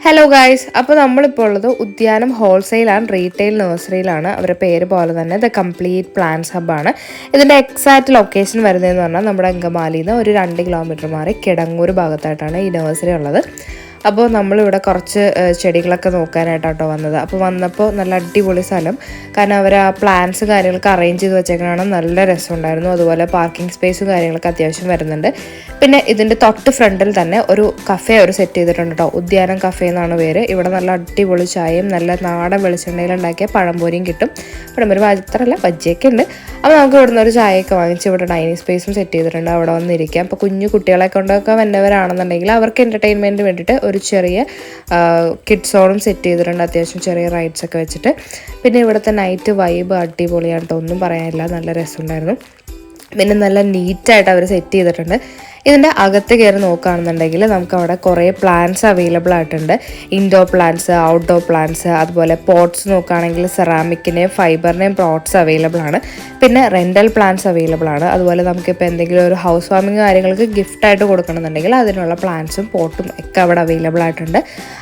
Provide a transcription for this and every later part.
Hello guys, അപ്പോൾ നമ്മളിപ്പോൾ ഉള്ളത് ഉദ്യാനം ഹോൾസെയിൽ ആൻഡ് റീറ്റെയിൽ നഴ്സറിയിലാണ്. അവരുടെ പേര് പോലെ തന്നെ ദ കംപ്ലീറ്റ് പ്ലാന്റ്സ് ഹബ്ബാണ്. ഇതിൻ്റെ എക്സാക്റ്റ് ലൊക്കേഷൻ വരുന്നതെന്ന് പറഞ്ഞാൽ നമ്മുടെ അങ്കമാലിയിൽ നിന്ന് ഒരു 2 കിലോമീറ്റർ മാറി കിടങ്ങൂർ ഭാഗത്തായിട്ടാണ് ഈ നഴ്സറി ഉള്ളത്. അപ്പോൾ നമ്മളിവിടെ കുറച്ച് ചെടികളൊക്കെ നോക്കാനായിട്ടാട്ടോ വന്നത്. അപ്പോൾ വന്നപ്പോൾ നല്ല അടിപൊളി സ്ഥലം, കാരണം അവർ ആ പ്ലാന്റ്സ് കാര്യങ്ങളൊക്കെ അറേഞ്ച് ചെയ്ത് വെച്ചേക്കാണ്. നല്ല രസമുണ്ടായിരുന്നു. അതുപോലെ പാർക്കിംഗ് സ്പേസും കാര്യങ്ങളൊക്കെ അത്യാവശ്യം വരുന്നുണ്ട്. പിന്നെ ഇതിൻ്റെ തൊട്ട് ഫ്രണ്ടിൽ തന്നെ ഒരു കഫേ അവർ സെറ്റ് ചെയ്തിട്ടുണ്ട് കേട്ടോ. ഉദ്യാനം കഫേ എന്നാണ് പേര്. ഇവിടെ നല്ല അടിപൊളി ചായയും നല്ല നാടൻ വെളിച്ചെണ്ണയിൽ ഉണ്ടാക്കിയ പഴംപൊരിയും കിട്ടും. ഇവിടെ ഒരു അത്രല്ല ബജ്ജിയൊക്കെ ഉണ്ട്. അപ്പോൾ നമുക്ക് ഇവിടുന്ന് ഒരു ചായയൊക്കെ വാങ്ങിച്ച് ഇവിടെ ഡൈനിങ് സ്പേസും സെറ്റ് ചെയ്തിട്ടുണ്ട്. അവിടെ വന്നിരിക്കാം. അപ്പോൾ കുഞ്ഞു കുട്ടികളെ കൊണ്ടൊക്കെ വന്നവരാണെന്നുണ്ടെങ്കിൽ അവർക്ക് എൻ്റർടൈൻമെൻറ്റിന് വേണ്ടിയിട്ട് ഒരു ചെറിയ കിഡ്സ് സോണും സെറ്റ് ചെയ്തിട്ടുണ്ട്. അത്യാവശ്യം ചെറിയ റൈഡ്സ് ഒക്കെ വെച്ചിട്ട്. പിന്നെ ഇവിടുത്തെ നൈറ്റ് വൈബ് അടിപൊളിയാണ് കേട്ടോ, ഒന്നും പറയാനില്ല. നല്ല രസമുണ്ടായിരുന്നു. പിന്നെ നല്ല നീറ്റായിട്ട് അവർ സെറ്റ് ചെയ്തിട്ടുണ്ട്. ഇതിൻ്റെ അകത്ത് കയറി നോക്കുകയാണെന്നുണ്ടെങ്കിൽ നമുക്ക് അവിടെ കുറേ പ്ലാന്റ്സ് അവൈലബിൾ ആയിട്ടുണ്ട്. ഇൻഡോർ പ്ലാന്റ്സ്, ഔട്ട്ഡോർ പ്ലാന്റ്സ്, അതുപോലെ പോട്ട്സ് നോക്കുകയാണെങ്കിൽ സെറാമിക്കിൻ്റെയും ഫൈബറിൻ്റെയും പോട്ട്സ് അവൈലബിൾ ആണ്. പിന്നെ റെൻ്റൽ പ്ലാന്റ്സ് അവൈലബിൾ ആണ്. അതുപോലെ നമുക്കിപ്പോൾ എന്തെങ്കിലും ഒരു ഹൗസ് വാമിങ് കാര്യങ്ങൾക്ക് ഗിഫ്റ്റായിട്ട് കൊടുക്കണമെന്നുണ്ടെങ്കിൽ അതിനുള്ള പ്ലാന്റ്സും പോട്ടും ഒക്കെ അവിടെ അവൈലബിൾ ആയിട്ടുണ്ട്.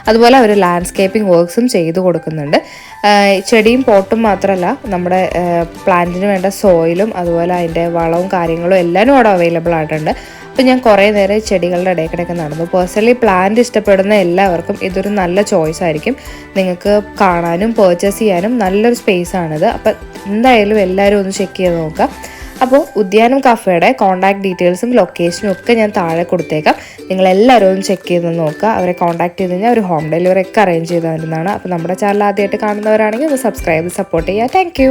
അതുപോലെ അവർ ലാൻഡ്സ്കേപ്പിംഗ് വർക്ക്സും ചെയ്ത് കൊടുക്കുന്നുണ്ട്. ചെടിയും പോട്ടും മാത്രമല്ല, നമ്മുടെ പ്ലാന്റിന് വേണ്ട സോയിലും അതുപോലെ അതിൻ്റെ വളവും കാര്യങ്ങളും എല്ലാവരും അവിടെ അവൈലബിൾ ആയിട്ടുണ്ട്. അപ്പോൾ ഞാൻ കുറേ നേരം ചെടികളുടെ ഇടയ്ക്കിടയ്ക്ക് നടന്നു. പേഴ്സണലി പ്ലാന്റ് ഇഷ്ടപ്പെടുന്ന എല്ലാവർക്കും ഇതൊരു നല്ല ചോയ്സ് ആയിരിക്കും. നിങ്ങൾക്ക് കാണാനും പർച്ചേസ് ചെയ്യാനും നല്ലൊരു സ്പേസാണിത്. അപ്പോൾ എന്തായാലും എല്ലാവരും ഒന്ന് ചെക്ക് ചെയ്ത് നോക്കാം. അപ്പോൾ ഉദ്യാനം കഫേയുടെ കോൺടാക്ട് ഡീറ്റെയിൽസും ലൊക്കേഷനും ഒക്കെ ഞാൻ താഴെ കൊടുത്തേക്കാം. നിങ്ങളെല്ലാവരും ഒന്ന് ചെക്ക് ചെയ്ത് നോക്കുക. അവരെ കോൺടാക്ട് ചെയ്ത് കഴിഞ്ഞാൽ അവർ ഹോം ഡെലിവറി ഒക്കെ അറേഞ്ച് ചെയ്ത് തരുന്നതാണ്. അപ്പോൾ നമ്മുടെ ചാനൽ ആദ്യമായിട്ട് കാണുന്നവരാണെങ്കിൽ ഒന്ന് സബ്സ്ക്രൈബ് സപ്പോർട്ട് ചെയ്യുക. താങ്ക്